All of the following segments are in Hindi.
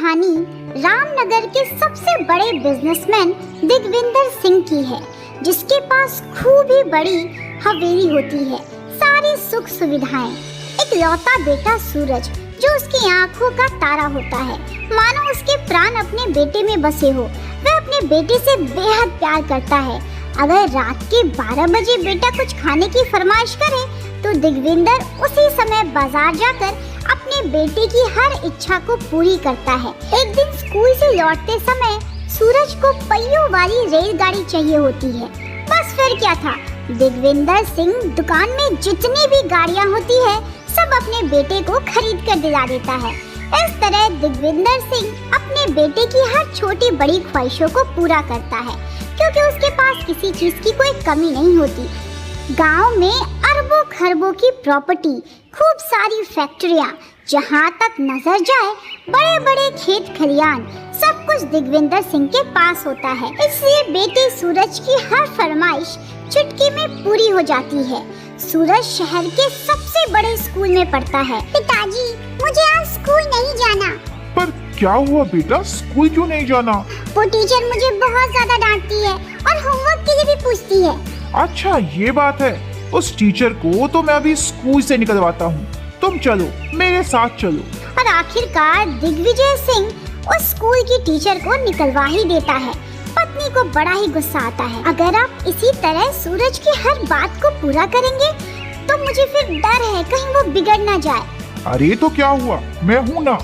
कहानी रामनगर के सबसे बड़े बिजनेसमैन दिग्विंदर सिंह की है, जिसके पास खूब ही बड़ी हवेली होती है, सारी सुख सुविधाएं। एक लौता बेटा सूरज जो उसकी आंखों का तारा होता है, मानो उसके प्राण अपने बेटे में बसे हो। वह अपने बेटे से बेहद प्यार करता है। अगर रात के 12 बजे बेटा कुछ खाने की फरमाइश करे तो दिग्विंदर उसी समय बाजार जाकर अपने बेटे की हर इच्छा को पूरी करता है। एक दिन स्कूल से लौटते समय सूरज को पहियों वाली रेलगाड़ी चाहिए होती है। बस फिर क्या था, दिग्विंदर सिंह दुकान में जितनी भी गाड़ियाँ होती है सब अपने बेटे को खरीद कर दिला देता है। इस तरह दिग्विंदर सिंह अपने बेटे की हर छोटी बड़ी ख्वाहिशों को पूरा करता है, क्योंकि उसके पास किसी चीज की कोई कमी नहीं होती। गांव में अरबों खरबों की प्रॉपर्टी, खूब सारी फैक्ट्रियां, जहां तक नजर जाए बड़े बड़े खेत खलियान, सब कुछ दिग्विंदर सिंह के पास होता है। इसलिए बेटे सूरज की हर फरमाइश चुटकी में पूरी हो जाती है। सूरज शहर के सबसे बड़े स्कूल में पढ़ता है। पिताजी, मुझे आज स्कूल नहीं जाना। पर क्या हुआ बेटा, स्कूल क्यों नहीं जाना? वो टीचर मुझे बहुत ज्यादा डांटती है और होमवर्क के लिए भी पूछती है। अच्छा ये बात है, उस टीचर को तो मैं अभी स्कूल से निकलवाता हूँ। तुम चलो, मेरे साथ चलो। और आखिरकार दिग्विजय सिंह उस स्कूल की टीचर को निकलवा ही देता है। पत्नी को बड़ा ही गुस्सा आता है। अगर आप इसी तरह सूरज की हर बात को पूरा करेंगे तो मुझे फिर डर है कहीं वो बिगड़ ना जाए। अरे तो क्या हुआ, मैं हूँ ना।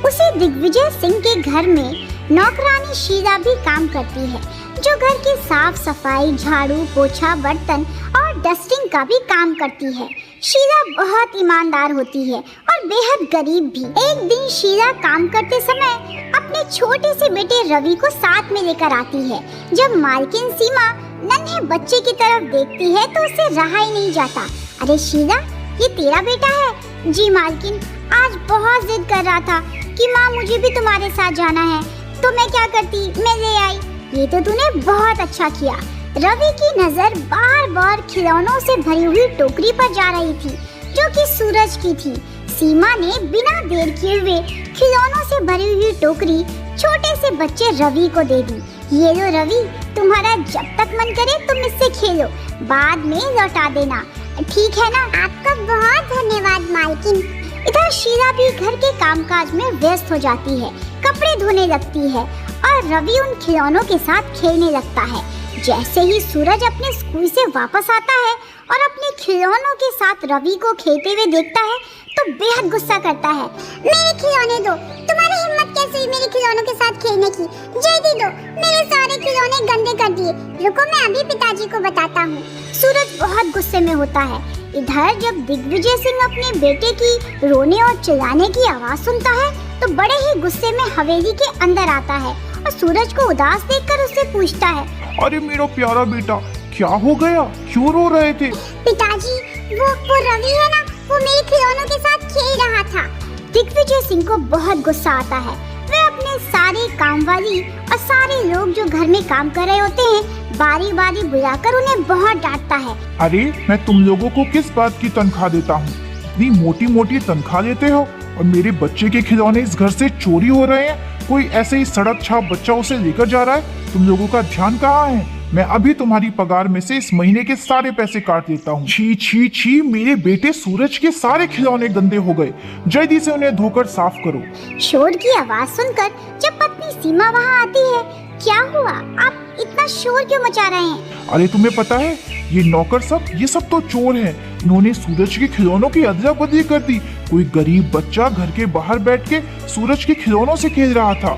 उसी दिग्विजय सिंह के घर में नौकरानी शीला भी काम करती है, जो घर की साफ सफाई, झाड़ू पोछा, बर्तन और डस्टिंग का भी काम करती है। शीला बहुत ईमानदार होती है और बेहद गरीब भी। एक दिन शीला काम करते समय अपने छोटे से बेटे रवि को साथ में लेकर आती है। जब मालकिन सीमा नन्हे बच्चे की तरफ देखती है तो उसे रहा ही नहीं जाता। अरे शीला, ये तेरा बेटा है? जी मालकिन, आज बहुत जिद कर रहा था कि माँ मुझे भी तुम्हारे साथ जाना है, तो मैं क्या करती, मैं ले आई। ये तो तूने बहुत अच्छा किया। रवि की नजर बार बार खिलौनों से भरी हुई टोकरी पर जा रही थी, जो कि सूरज की थी। सीमा ने बिना देर किए हुए खिलौनों से भरी हुई टोकरी छोटे से बच्चे रवि को दे दी। ये लो रवि, तुम्हारा जब तक मन करे तुम इससे खेलो, बाद में लौटा देना, ठीक है ना? आपका बहुत धन्यवाद मालकिन। इधर शीला भी घर के कामकाज में व्यस्त हो जाती है, कपड़े धोने लगती है और रवि उन खिलौनों के साथ खेलने लगता है। जैसे ही सूरज अपने स्कूल से वापस आता है और अपने खिलौनों के साथ रवि को खेलते हुए देखता है तो बेहद गुस्सा करता है। मेरे खिलौने दो, तुम्हारी हिम्मत कैसे हुई मेरे खिलौनों के साथ खेलने की? जल्दी दो, मेरे सारे खिलौने गंदे कर दिए। रुको, मैं अभी पिताजी को बताता हूँ। सूरज बहुत गुस्से में होता है। इधर जब दिग्विजय सिंह अपने बेटे की रोने और चिल्लाने की आवाज सुनता है तो बड़े ही गुस्से में हवेली के अंदर आता है और सूरज को उदास देखकर उससे पूछता है, अरे मेरा प्यारा बेटा, क्या हो गया, क्यों रो रहे थे? पिताजी, वो रवि है ना, वो मेरे खिलौनों के साथ खेल रहा था। दिग्विजय सिंह को बहुत गुस्सा आता है। वह अपने सारे काम वाली और सारे लोग जो घर में काम कर रहे होते हैं बारी बारी बुलाकर उन्हें बहुत डांटता है। अरे मैं तुम लोगों को किस बात की तनख्वाह देता हूँ? इतनी मोटी मोटी तनख्वाह लेते हो और मेरे बच्चे के खिलौने इस घर से चोरी हो रहे हैं। कोई ऐसे ही सड़क छाप बच्चा उसे लेकर जा रहा है। तुम लोगों का ध्यान कहाँ है? मैं अभी तुम्हारी पगार में से इस महीने के सारे पैसे काट देता हूँ। छी छी छी, मेरे बेटे सूरज के सारे खिलौने गंदे हो गए, जल्दी से उन्हें धोकर साफ करो। शोर की आवाज सुनकर जब पत्नी सीमा वहाँ आती है, क्या हुआ, आप इतना शोर क्यों मचा रहे हैं? अरे तुम्हें पता है, ये नौकर सब, ये सब तो चोर हैं। इन्होंने सूरज के खिलौनों की अदला बदली कर दी। कोई गरीब बच्चा घर के बाहर बैठ के सूरज के खिलौनों से खेल रहा था।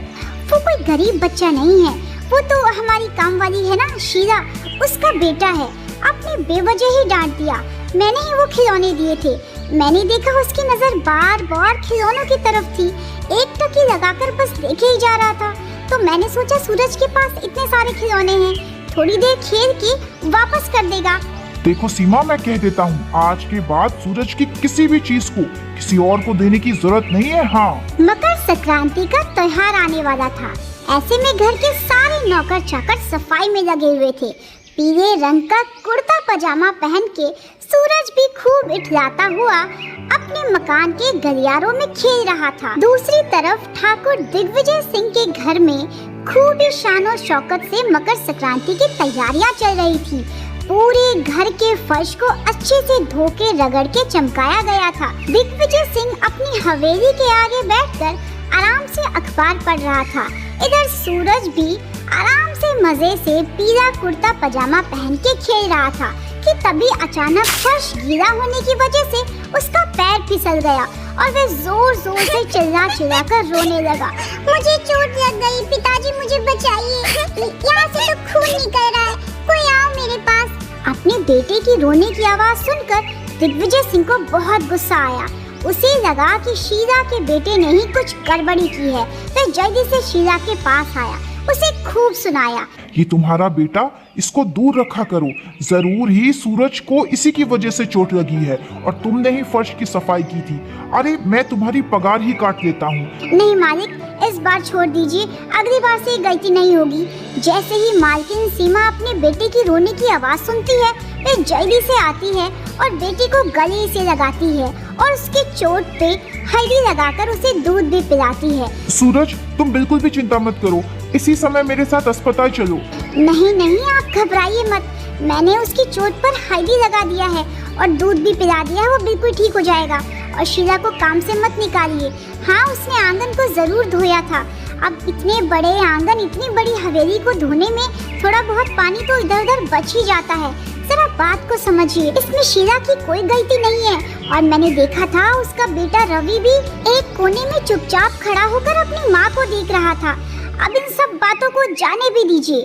वो कोई गरीब बच्चा नहीं है, वो तो हमारी काम वाली है ना शीला, उसका बेटा है। आपने बेवजह ही डांट दिया। मैंने ही वो खिलौने दिए थे। मैंने देखा उसकी नजर बार बार खिलौनों की तरफ थी। एक टकी लगाकर बस देखे ही जा रहा था, तो मैंने सोचा सूरज के पास इतने सारे खिलौने हैं, थोड़ी देर खेल के वापस कर देगा। देखो सीमा, मैं कह देता हूँ, आज के बाद सूरज की किसी भी चीज को किसी और को देने की जरूरत नहीं है। हाँ, मकर संक्रांति का त्योहार आने वाला था। ऐसे में घर के सारे नौकर चाकर सफाई में लगे हुए थे। पीले रंग का कुर्ता पजामा पहन के सूरज भी खूब इठलाता हुआ अपने मकान के गलियारों में खेल रहा था। दूसरी तरफ ठाकुर दिग्विजय सिंह के घर में खूब ही शान शौकत से मकर संक्रांति की तैयारियां चल रही थी। पूरे घर के फर्श को अच्छे से धो के रगड़ के चमकाया गया था। दिग्विजय सिंह अपनी हवेली के आगे बैठकर आराम से अखबार पढ़ रहा था। इधर सूरज भी आराम से मजे से पीला कुर्ता पजामा पहन के खेल रहा था कि तभी अचानक फर्श गीला होने की वजह से उसका पैर फिसल गया और वह जोर जोर से चिल्ला कर रोने लगा। मुझे चोट लग गई, पिताजी मुझे बचाइए, यहाँ से तो खून निकल रहा है, कोई आओ मेरे पास। अपने बेटे की रोने की आवाज सुनकर दिग्विजय सिंह को बहुत गुस्सा आया। उसे लगा कि शीला के बेटे ने ही कुछ गड़बड़ी की है। वह जल्दी से शीला के पास आया, उसे खूब सुनाया। ये तुम्हारा बेटा, इसको दूर रखा करो। जरूर ही सूरज को इसी की वजह से चोट लगी है और तुमने ही फर्श की सफाई की थी। अरे मैं तुम्हारी पगार ही काट लेता हूँ। नहीं मालिक, इस बार छोड़ दीजिए, अगली बार से गलती नहीं होगी। जैसे ही मालकिन सीमा अपने बेटे की रोने की आवाज सुनती है, वह जल्दी से आती है और बेटे को गले से लगाती है और उसके चोट पे हल्दी लगाकर उसे दूध भी पिलाती है। सूरज, तुम बिल्कुल भी चिंता मत करो, इसी समय मेरे साथ अस्पताल चलो। नहीं नहीं, आप घबराइए मत, मैंने उसकी चोट पर हल्दी लगा दिया है और दूध भी पिला दिया है, वो बिल्कुल ठीक हो जाएगा। और शीला को काम से मत निकालिए। हाँ, उसने आंगन को जरूर धोया था। अब इतने बड़े आंगन, इतनी बड़ी हवेली को धोने में थोड़ा बहुत पानी तो इधर उधर बच ही जाता है। जरा बात को समझिए, इसमें शीला की कोई गलती नहीं है। और मैंने देखा था उसका बेटा रवि भी एक कोने में चुपचाप खड़ा होकर अपनी माँ को देख रहा था। अब इन सब बातों को जाने भी दीजिए।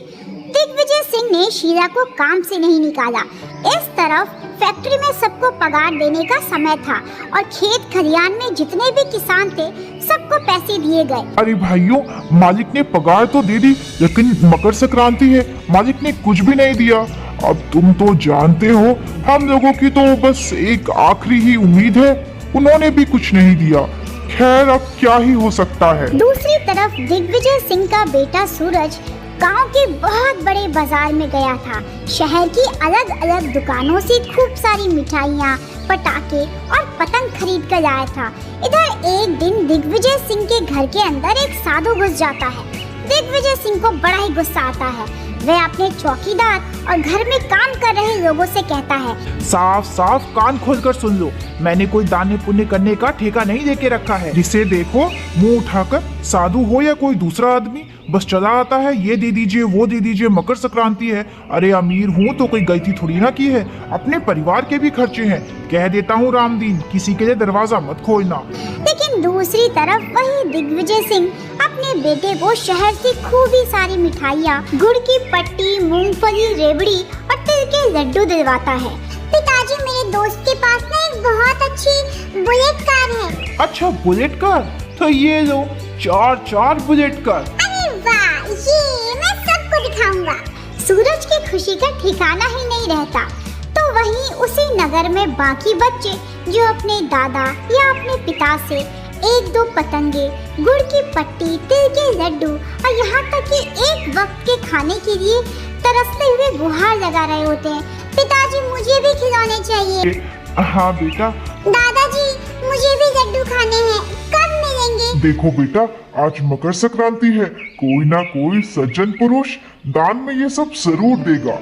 दिग्विजय सिंह ने शीला को काम से नहीं निकाला। इस तरफ फैक्ट्री में सबको पगार देने का समय था और खेत खलियान में जितने भी किसान थे सबको पैसे दिए गए। अरे भाइयों, मालिक ने पगार तो दे दी, लेकिन मकर संक्रांति है, मालिक ने कुछ भी नहीं दिया। अब तुम तो जानते हो, हम लोगों की तो बस एक आखिरी ही उम्मीद है, उन्होंने भी कुछ नहीं दिया। खैर, अब क्या ही हो सकता है। दूसरी तरफ दिग्विजय सिंह का बेटा सूरज गांव के बहुत बड़े बाजार में गया था। शहर की अलग अलग दुकानों से खूब सारी मिठाइयाँ, पटाखे और पतंग खरीद कर लाया था। इधर एक दिन दिग्विजय सिंह के घर के अंदर एक साधु घुस जाता है। दिग्विजय सिंह को बड़ा ही गुस्सा आता है। वह अपने चौकीदार और घर में काम कर रहे लोगों से कहता है, साफ साफ कान खोलकर सुन लो, मैंने कोई दान पुण्य करने का ठेका नहीं लेके रखा है। जिसे देखो मुंह उठाकर, साधु हो या कोई दूसरा आदमी, बस चला आता है, ये दे दीजिए, वो दे दीजिए, मकर संक्रांति है। अरे अमीर हूँ तो कोई गलती थोड़ी ना की है, अपने परिवार के भी खर्चे हैं। कह देता हूँ रामदीन, किसी के लिए दरवाजा मत खोलना। लेकिन दूसरी तरफ वही दिग्विजय सिंह अपने बेटे को शहर से खूब ही सारी मिठाइयाँ, गुड़ की पट्टी, मूंगफली, रेवड़ी और तिल के लड्डू दिलवाता है। पिताजी, मेरे दोस्त के पास ना एक बहुत अच्छी बुलेट कार है। अच्छा, बुलेट कार? तो ये लो, 4 बुलेट कार। अरे वाह, ये मैं सबको दिखाऊंगा। सूरज की खुशी का ठिकाना ही नहीं रहता। तो वहीं उसी नगर में बाकी बच्चे जो अपने दादा या अपने पिता से एक दो पतंगे, गुड़ की पट्टी, तिल के लड्डू और यहाँ तक कि एक वक्त के खाने के लिए तरसते हुए गुहार लगा रहे होते हैं, पिताजी मुझे भी खिलौने चाहिए। हाँ बेटा। दादाजी, मुझे भी लड्डू खाने हैं, कब मिलेंगे? देखो बेटा, आज मकर संक्रांति है, कोई ना कोई सज्जन पुरुष दान में ये सब जरूर देगा।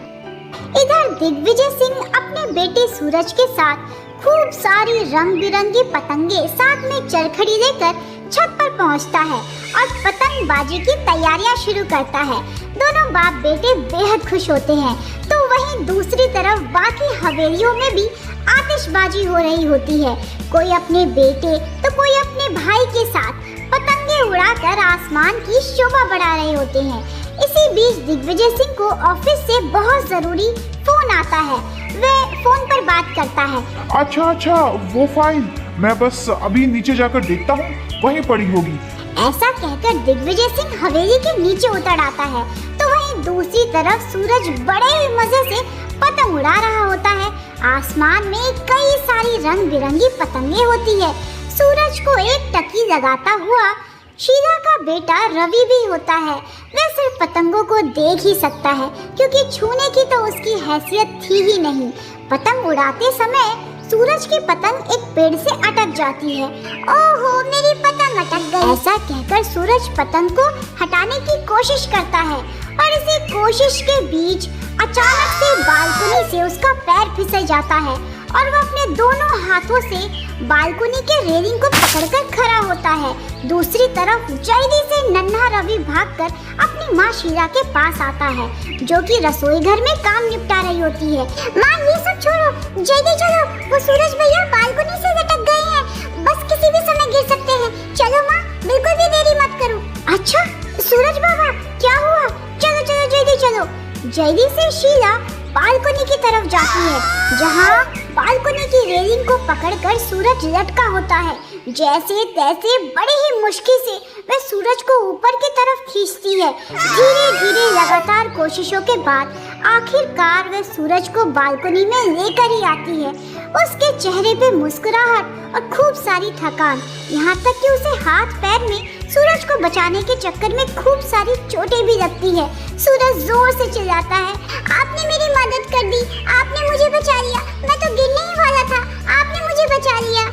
इधर दिग्विजय सिंह अपने बेटे सूरज के साथ खूब सारी रंग बिरंगी पतंगे साथ में चरखड़ी लेकर छत पर पहुंचता है और पतंगबाजी की तैयारियां शुरू करता है। दोनों बाप बेटे बेहद खुश होते हैं। तो वहीं दूसरी तरफ बाकी हवेलियों में भी आतिशबाजी हो रही होती है। कोई अपने बेटे तो कोई अपने भाई के साथ पतंगे उड़ाकर आसमान की शोभा बढ़ा रहे होते हैं। इसी बीच दिग्विजय सिंह को ऑफिस से बहुत जरूरी फोन आता है। वह फोन पर बात करता है। अच्छा, वो फाइल मैं बस अभी नीचे जाकर देखता हूँ, वहीं पड़ी होगी। ऐसा कहकर दिग्विजय सिंह हवेली के नीचे उतर आता है। तो वहीं दूसरी तरफ सूरज बड़े ही मजे से पतंग उड़ा रहा होता है। आसमान में कई सारी रंग बिरंगी पतंगे होती है। सूरज को एक टकी लगाता हुआ शीला का बेटा रवि भी होता है। वह सिर्फ पतंगों को देख ही सकता है क्योंकि छूने की तो उसकी हैसियत थी ही नहीं। पतंग उड़ाते समय सूरज की पतंग एक पेड़ से अटक जाती है। ओहो, मेरी पतंग अटक गई। ऐसा कहकर सूरज पतंग को हटाने की कोशिश करता है और इसी कोशिश के बीच अचानक से बालकनी से उसका पैर फिसल जाता है और वो अपने दोनों हाथों से बालकनी के रेलिंग को पकड़कर खड़ा होता है। दूसरी तरफ जल्दी से नन्हा रवि भागकर अपनी माँ शीला के पास आता है, जो कि रसोई घर में काम निपटा रही होती है। माँ, ये सब छोड़ो, जल्दी चलो, वो सूरज भैया बालकनी से लटक गए हैं, बस किसी भी समय गिर सकते हैं। चलो माँ, बिल्कुल भी देरी मत करो। अच्छा सूरज बाबा, क्या हुआ? चलो चलो जल्दी चलो। जल्दी से शीला बालकनी की तरफ जाती है, जहाँ बालकनी की रेलिंग को पकड़कर सूरज लटका होता है। जैसे तैसे बड़े ही मुश्किल से वह सूरज को ऊपर की तरफ खींचती है। धीरे धीरे लगातार कोशिशों के बाद आखिरकार वह सूरज को बालकनी में लेकर ही आती है। उसके चेहरे पे मुस्कुराहट और खूब सारी थकान, यहाँ तक कि उसे हाथ पैर में सूरज को बचाने के चक्कर में खूब सारी चोटें भी लगती है। सूरज जोर से चिल्लाता है, आपने मेरी मदद कर दी, आपने मुझे बचा लिया, मैं तो गिरने ही वाला था, आपने मुझे बचा लिया।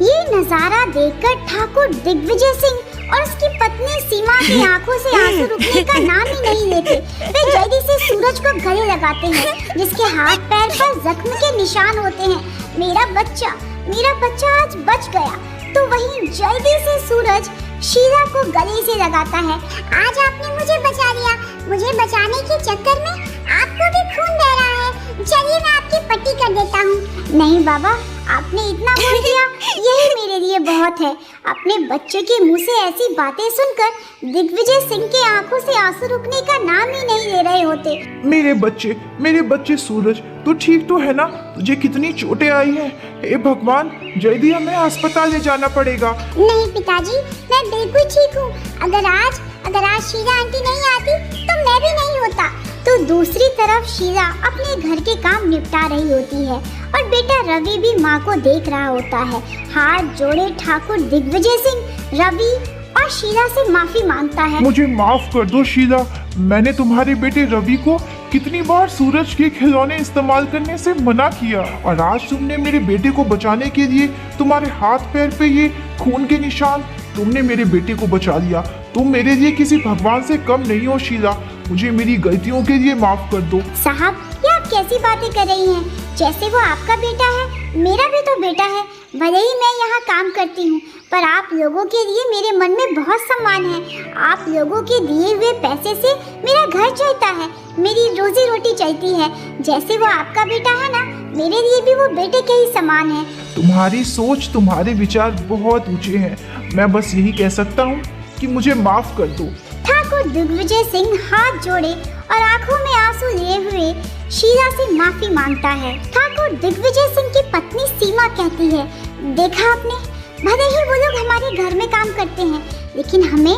ये नजारा देखकर ठाकुर दिग्विजय सिंह और उसकी पत्नी सीमा की आंखों से आंसू रुकने का नाम ही नहीं लेते। वे जल्दी से सूरज को गले लगाते हैं, जिसके हाथ पैर पर जख्म के निशान होते हैं। मेरा बच्चा आज बच गया। तो वहीं जल्दी से सूरज शीला को गले से लगाता है। आज आपने मुझे बचा लिया, मुझे बचाने के चक्कर में आपको भी खून बह रहा है। चलिए मैं आपकी पट्टी कर देता हूँ। नहीं बाबा, आपने इतना बोल दिया, यही मेरे लिए बहुत है। अपने बच्चे के मुंह से ऐसी बातें सुनकर दिग्विजय सिंह के आंखों से आंसू रुकने का नाम ही नहीं ले रहे होते। मेरे बच्चे सूरज, तू ठीक तो है ना? तुझे कितनी चोटें आई हैं? हे भगवान, जल्दी हमें अस्पताल ले जाना पड़ेगा। नहीं पिताजी, मैं बिल्कुल ठीक हूँ। अगर आज शीला आंटी नहीं आती तो मैं भी नहीं होता। तो दूसरी तरफ शीला अपने घर के काम निपटा रही होती है और बेटा रवि भी माँ को देख रहा होता है। हाथ जोड़े ठाकुर दिग्विजय सिंह रवि और शीला से माफी मांगता है। मुझे माफ कर दो शीला, मैंने तुम्हारे बेटे रवि को कितनी बार सूरज के खिलौने इस्तेमाल करने से मना किया, और आज तुमने मेरे बेटे को बचाने के लिए तुम्हारे हाथ पैर पे ये खून के निशान, तुमने मेरे बेटे को बचा लिया। तुम मेरे लिए किसी भगवान से कम नहीं हो शीला, मुझे मेरी गलतियों के लिए माफ कर दो। साहब, ये आप कैसी बातें कर रही हैं? जैसे वो आपका बेटा है, मेरा भी तो बेटा है। भले ही मैं यहाँ काम करती हूँ, पर आप लोगों के लिए मेरे मन में बहुत सम्मान है। आप लोगों के दिए हुए पैसे से मेरा घर चलता है, मेरी रोजी रोटी चलती है। जैसे वो आपका बेटा है ना, मेरे लिए भी वो बेटे के ही समान है। तुम्हारी सोच, तुम्हारे विचार बहुत ऊंचे हैं। मैं बस यही कह सकता हूँ कि मुझे माफ कर दो। ठाकुर दिग्विजय सिंह हाथ जोड़े और आंखों में आंसू लिए हुए शीला से माफी मांगता है। ठाकुर दिग्विजय सिंह की पत्नी सीमा कहती है, देखा आपने, भले ही वो लोग हमारे घर में काम करते हैं, लेकिन हमें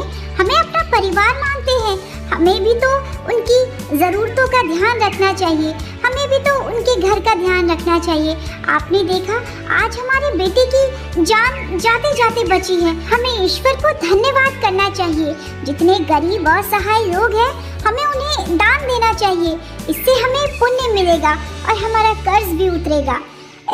अपना परिवार मानते हैं। हमें भी तो उनकी ज़रूरतों का ध्यान रखना चाहिए, हमें भी तो उनके घर का ध्यान रखना चाहिए। आपने देखा, आज हमारे बेटे की जान जाते जाते बची है। हमें ईश्वर को धन्यवाद करना चाहिए। जितने गरीब और असहाय लोग हैं, हमें उन्हें दान देना चाहिए। इससे हमें पुण्य मिलेगा और हमारा कर्ज भी उतरेगा।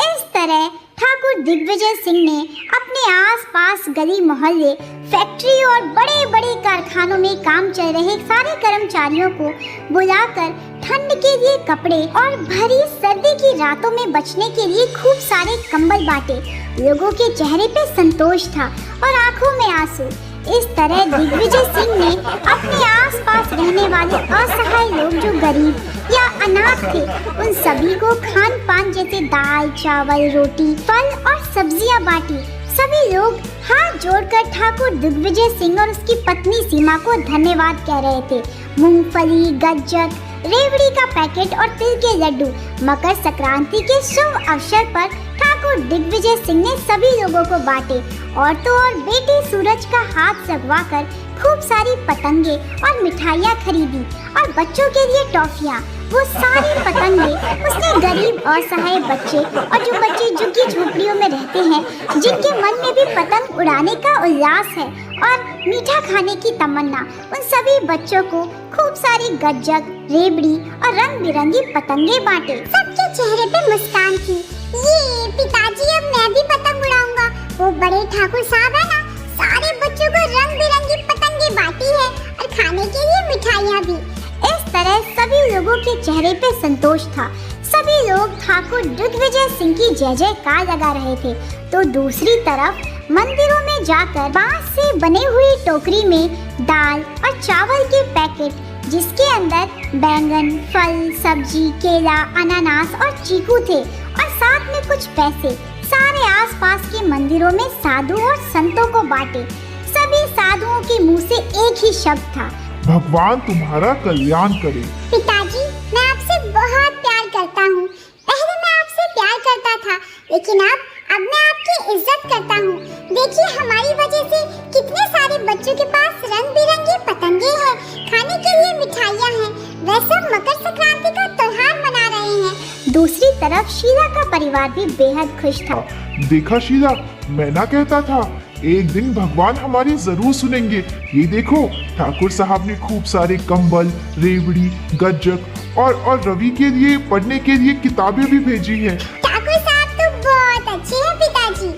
इस तरह ठाकुर दिग्विजय सिंह ने अपने आसपास गली मोहल्ले, फैक्ट्री और बड़े बड़े कारखानों में काम चल रहे सारे कर्मचारियों को बुलाकर ठंड के लिए कपड़े और भरी सर्दी की रातों में बचने के लिए खूब सारे कंबल बांटे। लोगों के चेहरे पे संतोष था और आंखों में आंसू। इस तरह दिग्विजय सिंह ने अपने आसपास रहने वाले असहाय लोग जो गरीब या अनाथ थे, उन सभी को खान पान जैसे दाल, चावल, रोटी, फल और सब्जियां बांटी। सभी लोग हाथ जोड़कर ठाकुर दिग्विजय सिंह और उसकी पत्नी सीमा को धन्यवाद कह रहे थे। मूंगफली, गज्जक, रेवड़ी का पैकेट और तिल के लड्डू मकर संक्रांति के शुभ अवसर पर ठाकुर दिग्विजय सिंह ने सभी लोगों को बांटे। और तो और बेटे सूरज का हाथ लगवाकर खूब सारी पतंगे और मिठाइयाँ खरीदी और बच्चों के लिए टॉफियाँ। वो सारी पतंगे उसने गरीब असहाय बच्चे और जो बच्चे झुग्गी झोपड़ियों में रहते हैं, जिनके मन में भी पतंग उड़ाने का उल्लास है और मीठा खाने की तमन्ना, उन सभी बच्चों को खूब सारी गज्जक, रेवड़ी और रंग बिरंगी पतंगे बांटे। सबके चेहरे पे मुस्कान थी। ये पिताजी, अब मैं भी पतंग उड़ाऊंगा। वो बड़े ठाकुर साहब है ना, सारे बच्चों को रंग बिरंगी पतंगे बांटी है और खाने के लिए मिठाइयाँ भी। इस तरह सभी लोगों के चेहरे पे संतोष था। सभी लोग ठाकुर दिग्विजय सिंह की जय जयकार लगा रहे थे। तो दूसरी तरफ मंदिरों में जाकर बांस से बने हुई टोकरी में दाल और चावल के पैकेट, जिसके अंदर बैंगन, फल, सब्जी, केला, अनानास और चीकू थे और साथ में कुछ पैसे, सारे आसपास के मंदिरों में साधु और संतों को बांटे। सभी साधुओं के मुंह से एक ही शब्द था, भगवान तुम्हारा कल्याण करे। पिताजी, मैं आपसे बहुत प्यार करता हूँ। पहले मैं आपसे प्यार करता था, लेकिन अब मैं आपकी इज्जत करता हूँ। देखिए, हमारी वजह से कितने सारे बच्चों के पास रंग बिरंगी पतंगे हैं, खाने के लिए मिठाइयाँ हैं। वे सब मकर संक्रांति का त्योहार मना रहे हैं। दूसरी तरफ शीला का परिवार भी बेहद खुश था। देखा शीला, मैं ना कहता था, एक दिन भगवान हमारी जरूर सुनेंगे। ये देखो, ठाकुर साहब ने खूब सारे कंबल, रेवड़ी, गज्जक और रवि के लिए पढ़ने के लिए किताबें भी भेजी हैं। ठाकुर साहब तो बहुत अच्छे हैं पिताजी।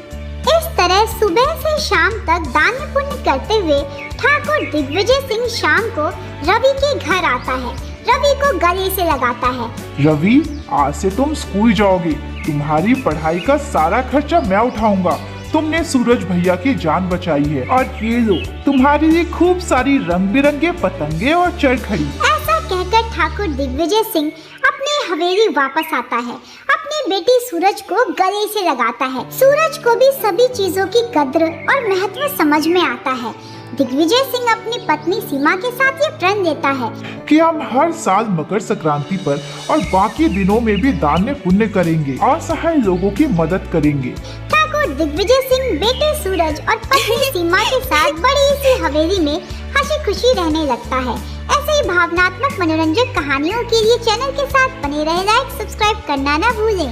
इस तरह सुबह से शाम तक दान पुण्य करते हुए ठाकुर दिग्विजय सिंह शाम को रवि के घर आता है। रवि को गले से लगाता है। रवि, आज से तुम स्कूल जाओगे। तुम्हारी पढ़ाई का सारा खर्चा मैं उठाऊंगा। तुमने सूरज भैया की जान बचाई है और ये लो, तुम्हारे लिए खूब सारी रंग बिरंगे पतंगे और चरखड़ी। ऐसा कहकर ठाकुर दिग्विजय सिंह अपनी हवेली वापस आता है। अपनी बेटी सूरज को गले से लगाता है। सूरज को भी सभी चीजों की कद्र और महत्व समझ में आता है। दिग्विजय सिंह अपनी पत्नी सीमा के साथ ये प्रण लेता है कि हम हर साल मकर संक्रांति पर और बाकी दिनों में भी दान पुण्य करेंगे, असहाय लोगों की मदद करेंगे। ठाकुर दिग्विजय सिंह बेटे सूरज और पत्नी सीमा के साथ बड़ी सी हवेली में हंसी खुशी रहने लगता है। ऐसे ही भावनात्मक मनोरंजक कहानियों के लिए चैनल के साथ बने रहे। लाइक सब्सक्राइब करना ना भूलें।